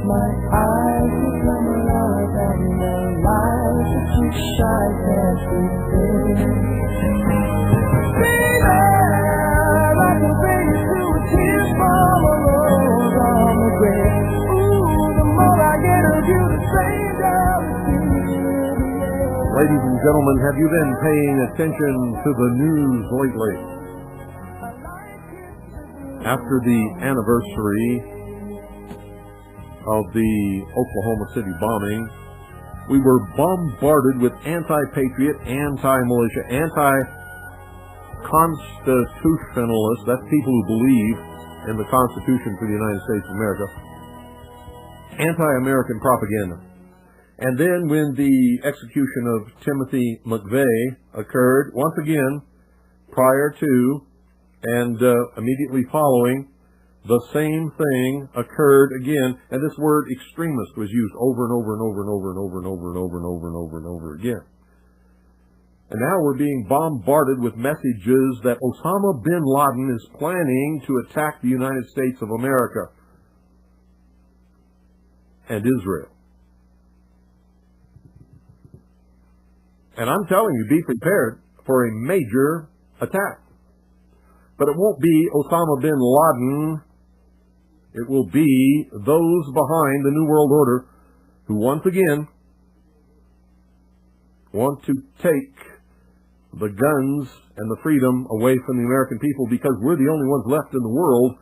my eyes become alive and the lies that you shy can't be seen. Baby, I can bring you to a tear from a rose on the grave. Ooh, the more I get of you, the stranger I'll feel. Ladies and gentlemen, have you been paying attention to the news lately? After the anniversary of the Oklahoma City bombing, we were bombarded with anti-patriot, anti-militia, anti-constitutionalists, that's people who believe in the Constitution for the United States of America, anti-American propaganda. And then when the execution of Timothy McVeigh occurred, once again, prior to and immediately following, the same thing occurred again, and this word extremist was used over and over and over and over and over and over and over and over and over and over again. And now we're being bombarded with messages that Osama bin Laden is planning to attack the United States of America and Israel. And I'm telling you, be prepared for a major attack. But it won't be Osama bin Laden. It will be those behind the New World Order who once again want to take the guns and the freedom away from the American people, because we're the only ones left in the world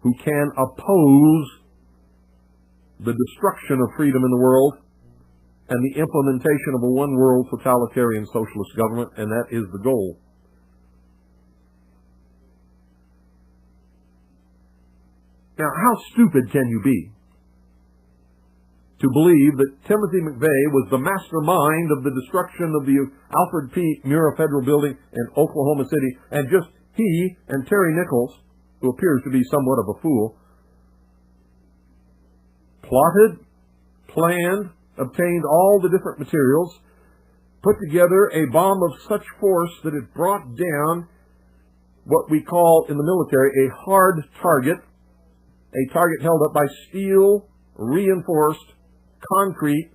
who can oppose the destruction of freedom in the world and the implementation of a one-world totalitarian socialist government, and that is the goal. Now, how stupid can you be to believe that Timothy McVeigh was the mastermind of the destruction of the Alfred P. Murrah Federal Building in Oklahoma City, and just he and Terry Nichols, who appears to be somewhat of a fool, plotted, planned, obtained all the different materials, put together a bomb of such force that it brought down what we call in the military a hard target, a target held up by steel, reinforced, concrete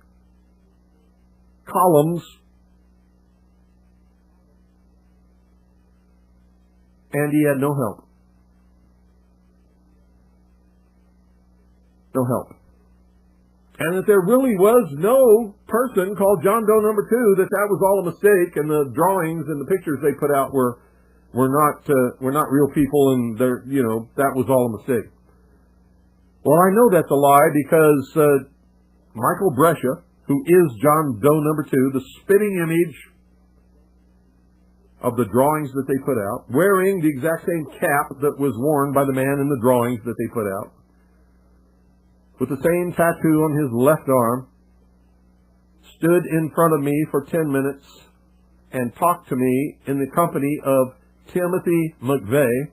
columns, and he had no help. No help. And that there really was no person called John Doe number 2, that was all a mistake, and the drawings and the pictures they put out were not real people, and that was all a mistake. Well, I know that's a lie because Michael Brescia, who is John Doe number 2, the spitting image of the drawings that they put out, wearing the exact same cap that was worn by the man in the drawings that they put out, with the same tattoo on his left arm, stood in front of me for 10 minutes and talked to me in the company of Timothy McVeigh.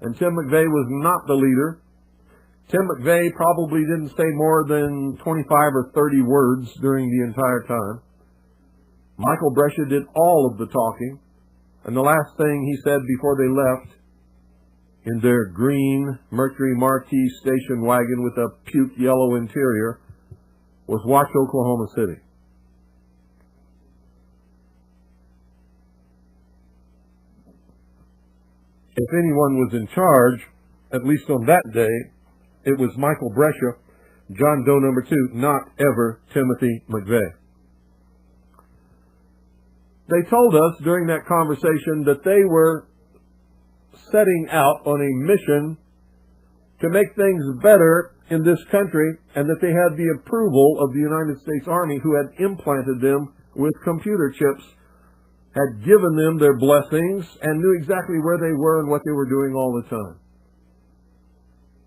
And Tim McVeigh was not the leader. Tim McVeigh probably didn't say more than 25 or 30 words during the entire time. Michael Brescia did all of the talking. And the last thing he said before they left, in their green Mercury Marquis station wagon with a puke yellow interior, was watch Oklahoma City. If anyone was in charge, at least on that day, it was Michael Brescia, John Doe number 2, not ever Timothy McVeigh. They told us during that conversation that they were setting out on a mission to make things better in this country, and that they had the approval of the United States Army, who had implanted them with computer chips, had given them their blessings, and knew exactly where they were and what they were doing all the time.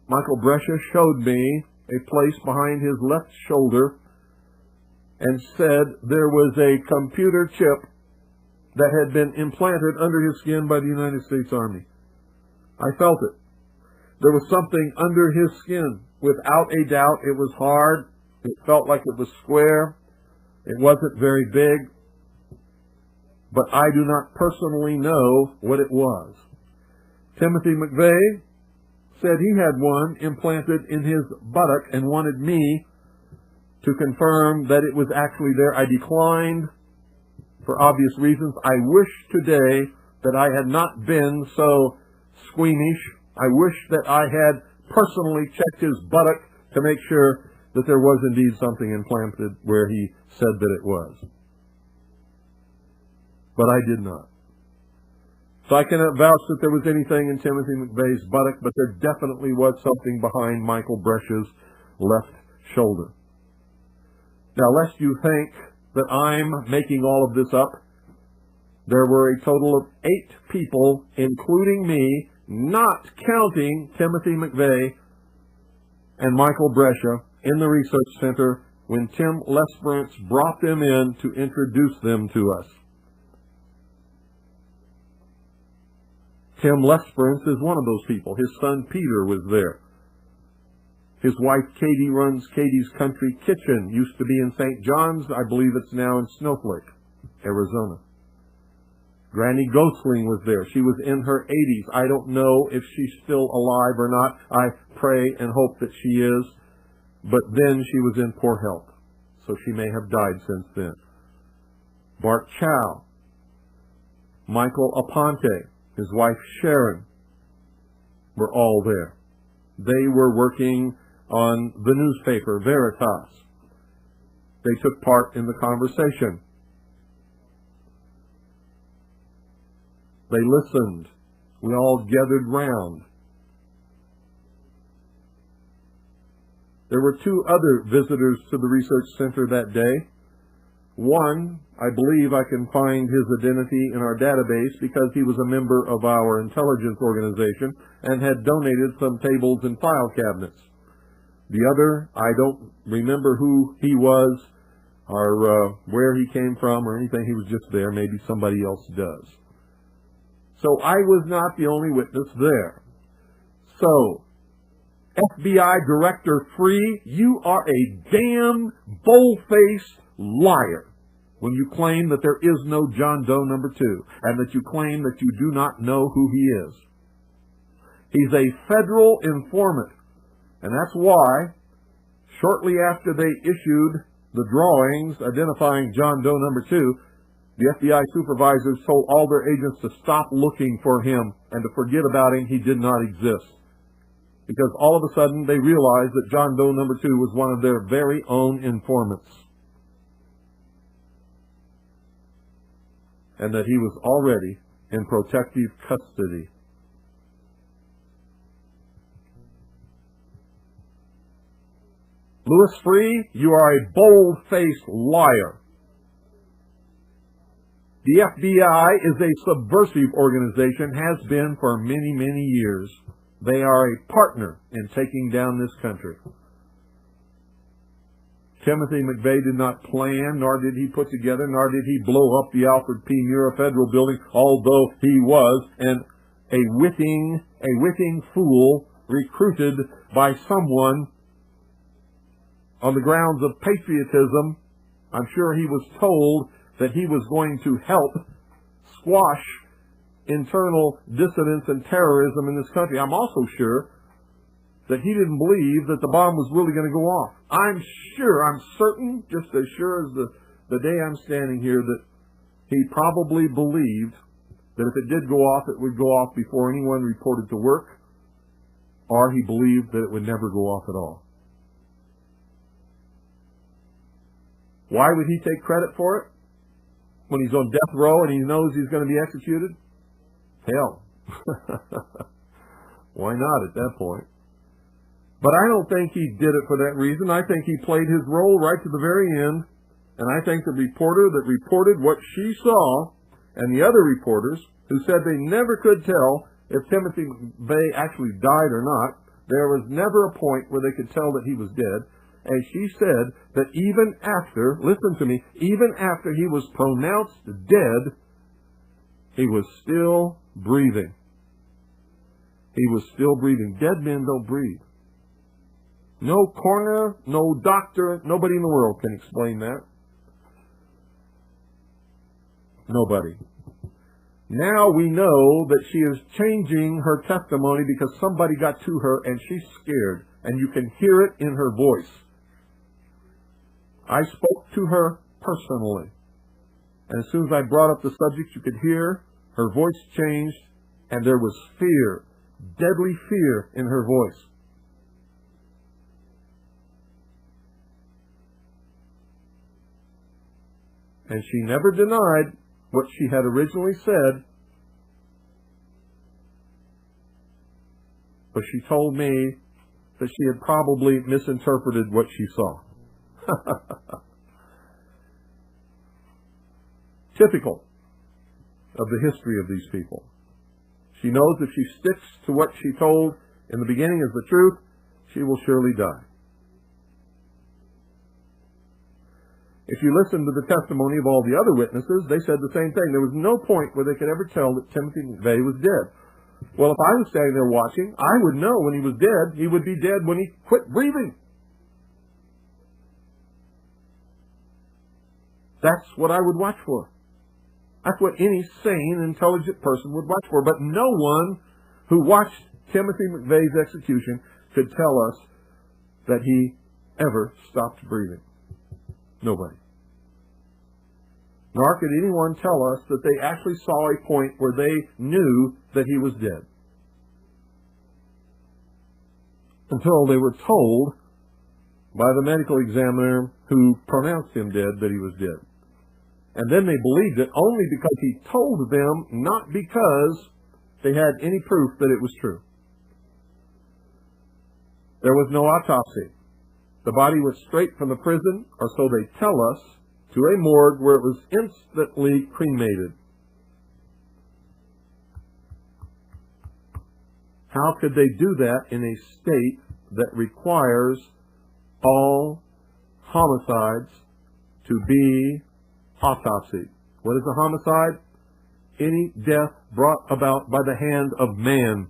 Michael Brescia showed me a place behind his left shoulder and said there was a computer chip that had been implanted under his skin by the United States Army. I felt it. There was something under his skin. Without a doubt, it was hard. It felt like it was square. It wasn't very big. But I do not personally know what it was. Timothy McVeigh said he had one implanted in his buttock and wanted me to confirm that it was actually there. I declined for obvious reasons. I wish today that I had not been so squeamish. I wish that I had personally checked his buttock to make sure that there was indeed something implanted where he said that it was. But I did not. So I cannot vouch that there was anything in Timothy McVeigh's buttock, but there definitely was something behind Michael Brescia's left shoulder. Now, lest you think that I'm making all of this up, there were a total of 8 people, including me, not counting Timothy McVeigh and Michael Brescia, in the research center when Tim Lesperance brought them in to introduce them to us. Tim Lesperance is one of those people. His son Peter was there. His wife Katie runs Katie's Country Kitchen. Used to be in St. John's. I believe it's now in Snowflake, Arizona. Granny Gosling was there. She was in her 80s. I don't know if she's still alive or not. I pray and hope that she is. But then she was in poor health, so she may have died since then. Bart Chow, Michael Aponte, his wife Sharon, were all there. They were working on the newspaper Veritas. They took part in the conversation. They listened. We all gathered round. There were 2 other visitors to the research center that day. One, I believe I can find his identity in our database because he was a member of our intelligence organization and had donated some tables and file cabinets. The other, I don't remember who he was or where he came from or anything. He was just there. Maybe somebody else does. So I was not the only witness there. So, FBI Director Free, you are a damn bold-faced liar when you claim that there is no John Doe number 2 and that you claim that you do not know who he is. He's a federal informant, and that's why shortly after they issued the drawings identifying John Doe number 2, the FBI supervisors told all their agents to stop looking for him and to forget about him. He did not exist. Because all of a sudden they realized that John Doe number 2 was one of their very own informants. And that he was already in protective custody. Louis Freeh, you are a bold-faced liar. The FBI is a subversive organization, has been for many, many years. They are a partner in taking down this country. Timothy McVeigh did not plan, nor did he put together, nor did he blow up the Alfred P. Murrah Federal Building, although he was a witting fool recruited by someone on the grounds of patriotism. I'm sure he was told that he was going to help squash internal dissidence and terrorism in this country. I'm also sure that he didn't believe that the bomb was really going to go off. I'm certain, just as sure as the day I'm standing here, that he probably believed that if it did go off, it would go off before anyone reported to work, or he believed that it would never go off at all. Why would he take credit for it when he's on death row and he knows he's going to be executed? Hell. Why not at that point? But I don't think he did it for that reason. I think he played his role right to the very end. And I think the reporter that reported what she saw and the other reporters who said they never could tell if Timothy McVeigh actually died or not, there was never a point where they could tell that he was dead. And she said that even after, listen to me, even after he was pronounced dead, he was still breathing. He was still breathing. Dead men don't breathe. No coroner, no doctor, nobody in the world can explain that. Nobody. Now we know that she is changing her testimony because somebody got to her and she's scared, and you can hear it in her voice. I spoke to her personally, and as soon as I brought up the subject, you could hear her voice changed, and there was fear, deadly fear in her voice. And she never denied what she had originally said, but she told me that she had probably misinterpreted what she saw. Typical of the history of these people. She knows if she sticks to what she told in the beginning as the truth, she will surely die. If you listen to the testimony of all the other witnesses, they said the same thing. There was no point where they could ever tell that Timothy McVeigh was dead. Well, if I was standing there watching, I would know when he was dead. He would be dead when he quit breathing. That's what I would watch for. That's what any sane, intelligent person would watch for. But no one who watched Timothy McVeigh's execution could tell us that he ever stopped breathing. Nobody. Nor could anyone tell us that they actually saw a point where they knew that he was dead. Until they were told by the medical examiner who pronounced him dead that he was dead. And then they believed it only because he told them, not because they had any proof that it was true. There was no autopsy. The body went straight from the prison, or so they tell us, to a morgue where it was instantly cremated. How could they do that in a state that requires all homicides to be autopsied? What is a homicide? Any death brought about by the hand of man,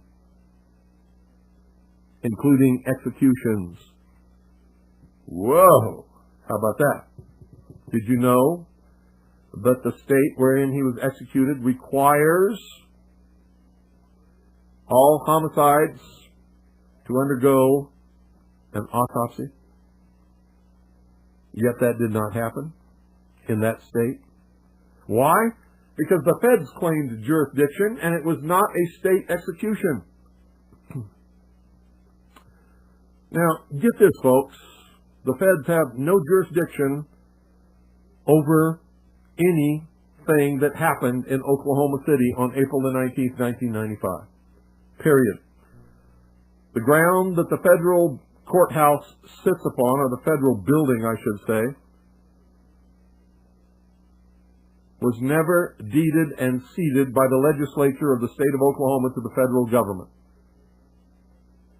including executions. Whoa! How about that? Did you know that the state wherein he was executed requires all homicides to undergo an autopsy? Yet that did not happen in that state. Why? Because the feds claimed jurisdiction and it was not a state execution. Now, get this, folks. The feds have no jurisdiction over anything that happened in Oklahoma City on April the 19th, 1995. Period. The ground that the federal courthouse sits upon, or the federal building, I should say, was never deeded and ceded by the legislature of the state of Oklahoma to the federal government.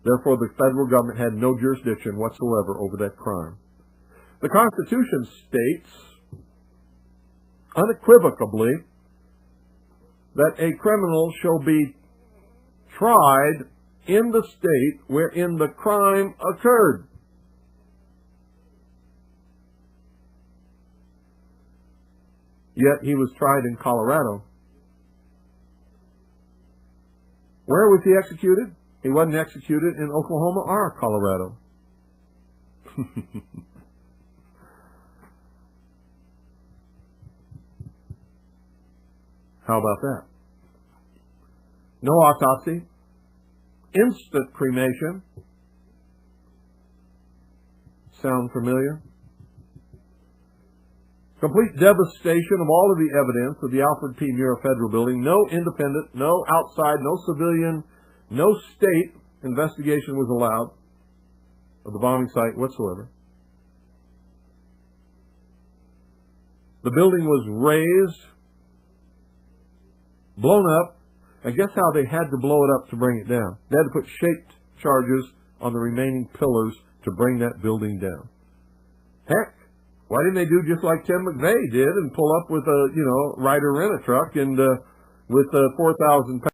Therefore, the federal government had no jurisdiction whatsoever over that crime. The Constitution states unequivocally that a criminal shall be tried in the state wherein the crime occurred. Yet he was tried in Colorado. Where was he executed? He wasn't executed in Oklahoma or Colorado. How about that? No autopsy. Instant cremation. Sound familiar? Complete devastation of all of the evidence of the Alfred P. Murrah Federal Building. No independent, no outside, no civilian, no state investigation was allowed of the bombing site whatsoever. The building was razed, blown up, and guess how they had to blow it up to bring it down? They had to put shaped charges on the remaining pillars to bring that building down. Heck, why didn't they do just like Tim McVeigh did and pull up with a, Ryder rent-a-truck and with 4,000 pounds